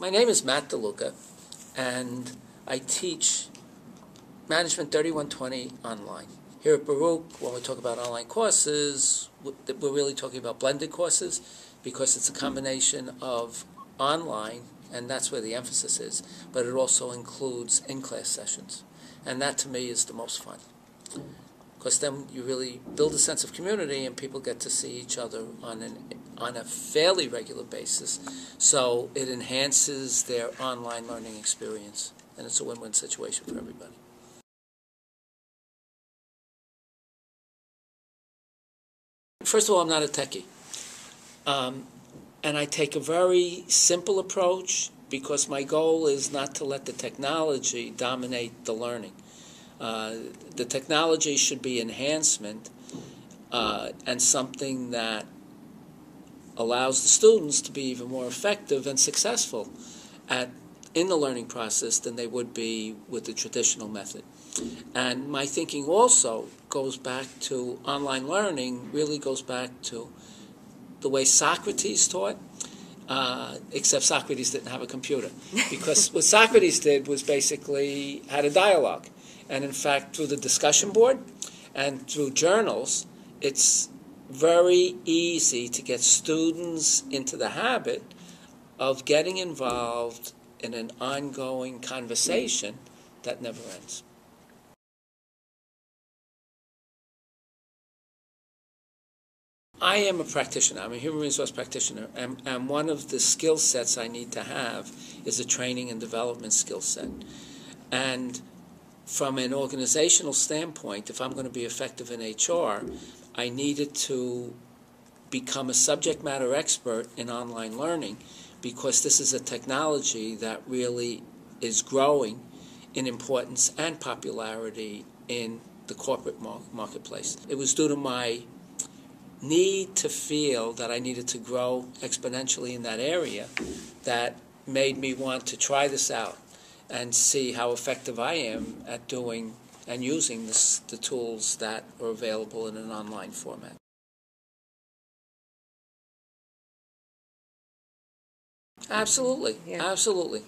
My name is Matt DeLuca, and I teach Management 3120 online. Here at Baruch, when we talk about online courses, we're really talking about blended courses because it's a combination of online, and that's where the emphasis is, but it also includes in-class sessions. And that, to me, is the most fun. Because then you really build a sense of community and people get to see each other on a fairly regular basis. So it enhances their online learning experience, and it's a win-win situation for everybody. First of all, I'm not a techie. And I take a very simple approach because my goal is not to let the technology dominate the learning. The technology should be enhancement and something that allows the students to be even more effective and successful in the learning process than they would be with the traditional method. And my thinking also goes back to online learning, really goes back to the way Socrates taught, except Socrates didn't have a computer. Because what Socrates did was basically had a dialogue. And in fact, through the discussion board and through journals, it's very easy to get students into the habit of getting involved in an ongoing conversation that never ends. I am a practitioner. I'm a human resource practitioner, and one of the skill sets I need to have is a training and development skill set. And from an organizational standpoint, if I'm going to be effective in HR, I needed to become a subject matter expert in online learning because this is a technology that really is growing in importance and popularity in the corporate marketplace. It was due to my need to feel that I needed to grow exponentially in that area that made me want to try this out and see how effective I am at doing and using the tools that are available in an online format. Absolutely, yeah. Absolutely.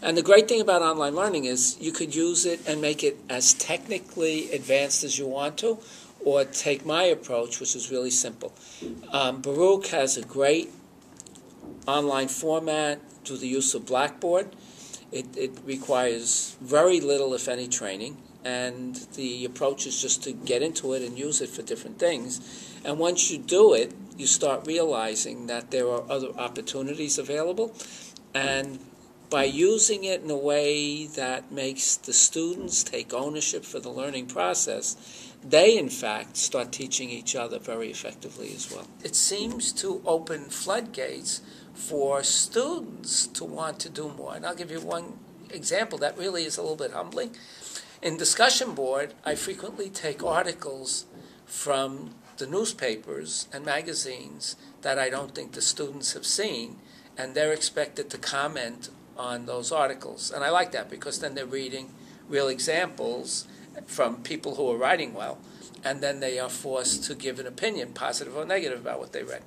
And the great thing about online learning is you could use it and make it as technically advanced as you want to, or take my approach, which is really simple. Baruch has a great online format through the use of Blackboard. It requires very little, if any, training, and the approach is just to get into it and use it for different things. And once you do it, you start realizing that there are other opportunities available, and by using it in a way that makes the students take ownership for the learning process, they, in fact, start teaching each other very effectively as well. It seems to open floodgates for students to want to do more. And I'll give you one example that really is a little bit humbling. In discussion board, I frequently take articles from the newspapers and magazines that I don't think the students have seen, and they're expected to comment on those articles. And I like that because then they're reading real examples from people who are writing well, and then they are forced to give an opinion, positive or negative, about what they read.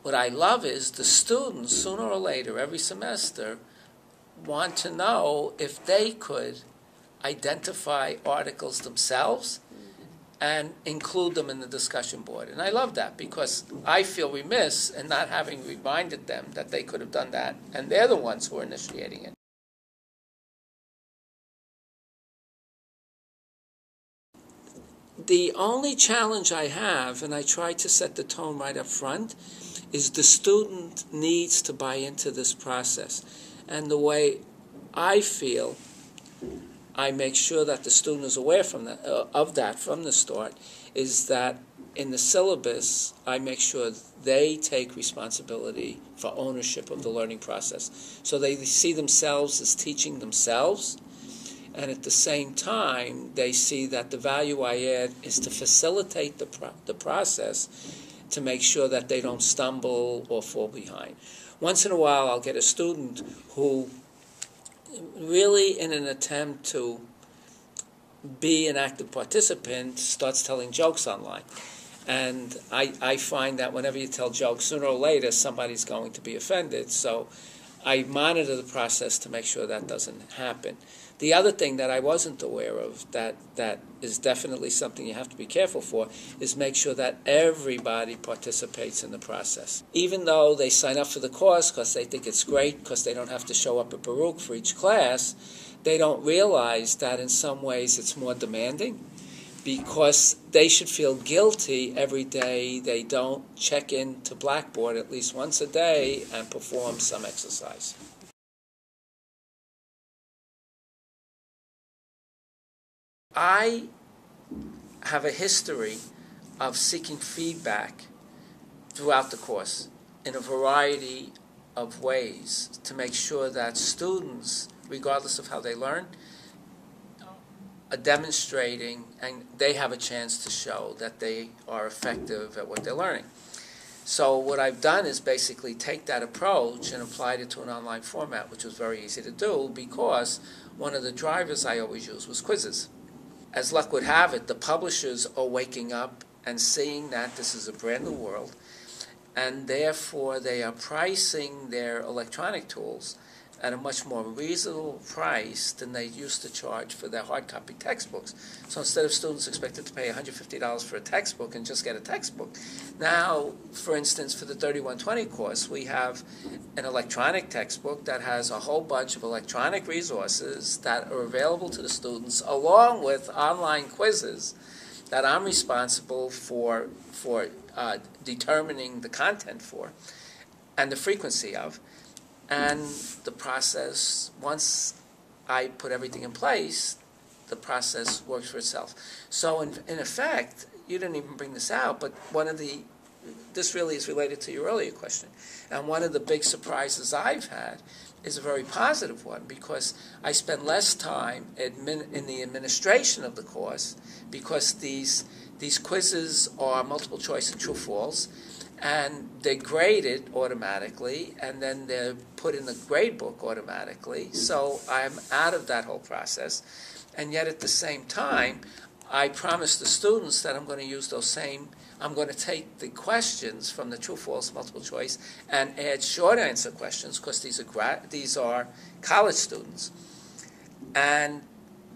What I love is the students, sooner or later, every semester, want to know if they could identify articles themselves and include them in the discussion board. And I love that because I feel remiss in not having reminded them that they could have done that, and they're the ones who are initiating it. The only challenge I have, and I try to set the tone right up front, is the student needs to buy into this process. And the way I feel I make sure that the student is aware of that from the start is that in the syllabus, I make sure they take responsibility for ownership of the learning process. So they see themselves as teaching themselves, and at the same time, they see that the value I add is to facilitate the process to make sure that they don't stumble or fall behind. Once in a while, I'll get a student who really, in an attempt to be an active participant, starts telling jokes online. And I find that whenever you tell jokes, sooner or later somebody's going to be offended. So I monitor the process to make sure that doesn't happen. The other thing that I wasn't aware of that is definitely something you have to be careful for is make sure that everybody participates in the process. Even though they sign up for the course because they think it's great because they don't have to show up at Baruch for each class, they don't realize that in some ways it's more demanding because they should feel guilty every day they don't check into Blackboard at least once a day and perform some exercise. I have a history of seeking feedback throughout the course in a variety of ways to make sure that students, regardless of how they learn, are demonstrating and they have a chance to show that they are effective at what they're learning. So what I've done is basically take that approach and applied it to an online format, which was very easy to do because one of the drivers I always used was quizzes. As luck would have it, the publishers are waking up and seeing that this is a brand new world, and therefore they are pricing their electronic tools at a much more reasonable price than they used to charge for their hard copy textbooks. So instead of students expected to pay $150 for a textbook and just get a textbook, now, for instance, for the 3120 course, we have an electronic textbook that has a whole bunch of electronic resources that are available to the students, along with online quizzes that I'm responsible for determining the content for and the frequency of. And the process, once I put everything in place, the process works for itself. So in effect, you didn't even bring this out, but this really is related to your earlier question. And one of the big surprises I've had is a very positive one because I spend less time in the administration of the course because these quizzes are multiple choice and true-false, and they're graded automatically, and then they're put in the grade book automatically. So I'm out of that whole process. And yet at the same time, I promise the students that I'm going to use I'm going to take the questions from the true-false multiple choice and add short answer questions because these are college students. And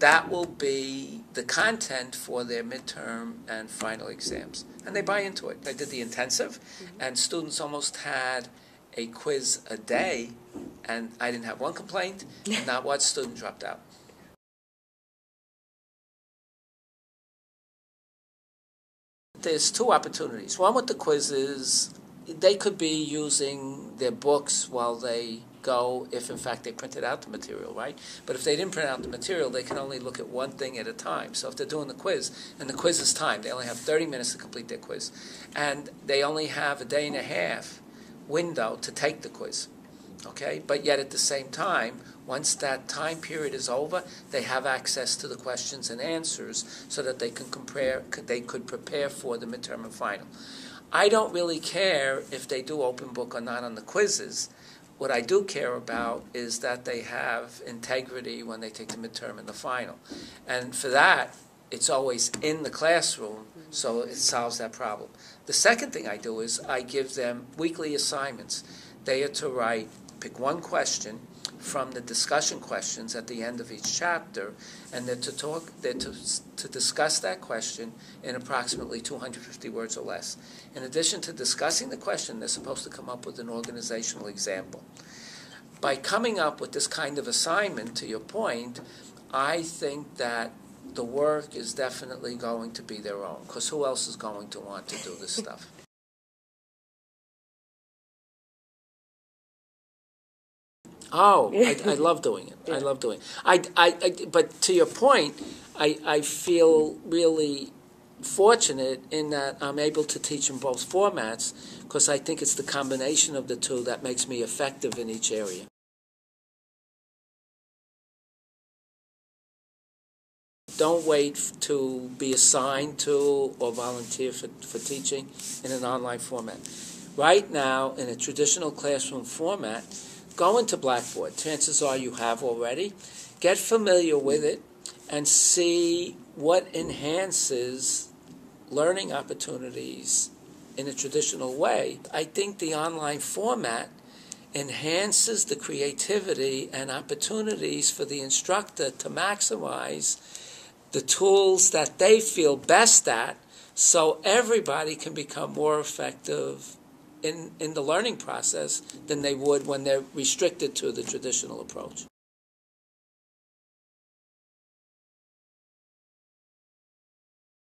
that will be the content for their midterm and final exams. And they buy into it. I did the intensive, and students almost had a quiz a day, and I didn't have one complaint, and not one student dropped out. There's two opportunities. One with the quizzes, they could be using their books while they go, if in fact they printed out the material, right? But if they didn't print out the material, they can only look at one thing at a time. So if they're doing the quiz, and the quiz is timed, they only have 30 minutes to complete their quiz, and they only have a day and a half window to take the quiz, okay? But yet at the same time, once that time period is over, they have access to the questions and answers so that they could prepare for the midterm and final. I don't really care if they do open book or not on the quizzes. What I do care about is that they have integrity when they take the midterm and the final. And for that, it's always in the classroom, so it solves that problem. The second thing I do is I give them weekly assignments. They are to pick one question from the discussion questions at the end of each chapter, and they're to discuss that question in approximately 250 words or less. In addition to discussing the question, they're supposed to come up with an organizational example. By coming up with this kind of assignment, to your point, I think that the work is definitely going to be their own, because who else is going to want to do this stuff? Oh, I love doing it. I love doing it. But to your point, I feel really fortunate in that I'm able to teach in both formats because I think it's the combination of the two that makes me effective in each area. Don't wait to be assigned to or volunteer for teaching in an online format. Right now, in a traditional classroom format, go into Blackboard. Chances are you have already. Get familiar with it and see what enhances learning opportunities in a traditional way. I think the online format enhances the creativity and opportunities for the instructor to maximize the tools that they feel best at, so everybody can become more effective in the learning process than they would when they're restricted to the traditional approach.